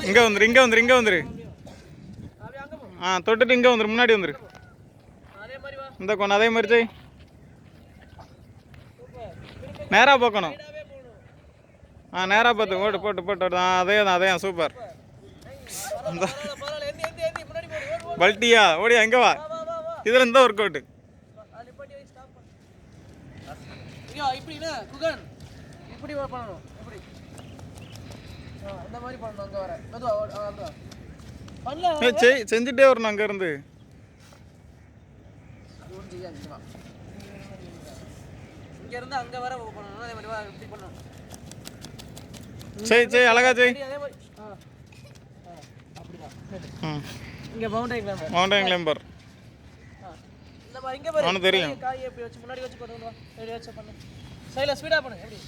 இங்கே வந்துரு இங்கே வந்துரு இங்கே வந்துரு. தொட்டுட்டு இங்கே வந்துரு, முன்னாடி வந்துரு. இந்த கொண்டு அதே மாதிரி செய். நேராக பார்க்கணும். நேராக பார்த்து ஓட்டு போட்டு போட்டு அதே தான் அதே தான். சூப்பர். பல்ட்டியா ஓடியா எங்கே வா. இதில் இருந்தால் ஒர்க் அவுட்டு. இப்படி பண்ணணும். இப்படி இந்த மாதிரி பண்ணணும். அங்கே வர மெதுவா பண்ணல. செஞ்சுட்டே வரணும் அங்கேருந்து. இங்கேருந்து அங்கே வர பண்ணணும். அதே மாதிரி இப்படி பண்ணணும். செய் அழகா செய். அதே மாதிரி அப்படிதான். இங்கே மவுண்டன் கிளைம்பர் இந்த மாதிரி இங்கே பாரு. அவனுக்கு தெரியும். காய் எப்படி வச்சு முன்னாடி வச்சு கொண்டு வா. ரெடி வச்சு பண்ணு. சைல ஸ்பீடா பண்ணு. எப்படி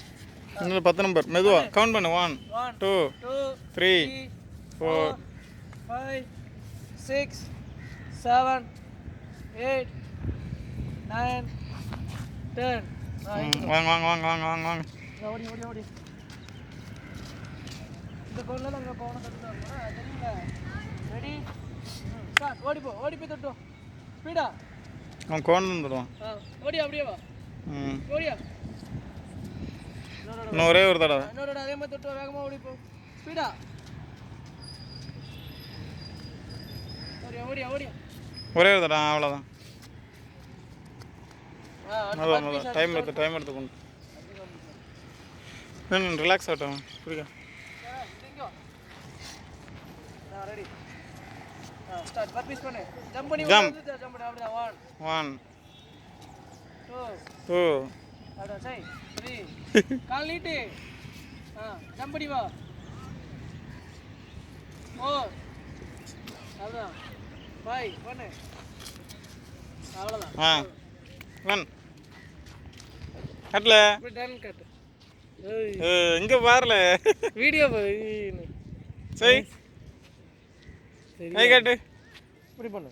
இன்னும் 10 நம்பர் மெதுவா கவுண்ட் பண்ணு. 1 2 3 4 5 6 7 8 9 10. வாங்க வாங்க வாங்க வாங்க வாங்க வாங்க. ஓடி ஓடி ஓடி. இந்த கோல்ல அங்க போன கட்டுறா தெரியுமா? Ready start. ஓடி போய் தொட்டு ஸ்பீடா. அவன் கோன் வந்துடுவான். ஓடி அப்படியே வா. ஓடியா. இன்னும் ஒரே ஒரு தடவை. இன்னொரு அதே மாதிரி தொட்டு வேகமா ஓடி போ. ஸ்பீடா. ஓடியா ஓடியா. ஒரே ஒரு தடவை அவ்வளோதான். டைம் எடுத்து கொண்டு ரிலாக்ஸ் ஆகட்டும். புரியுதா? Ready start. பர்பீஸ் பண்ணு. ஜம்ப் பண்ணி ஜம்ப் அப்படியே 1 2 அட சை 3 கால் நீட்டு. ஜம்ப் பண்ணி வா. 4 அவ்வளவுதான். 5 பண்ணு. அவ்வளவுதான். 1 கட்டல. இப்படி டன் கட். இங்க பாருல வீடியோ சரி கட்டு. இப்படி பண்ணு.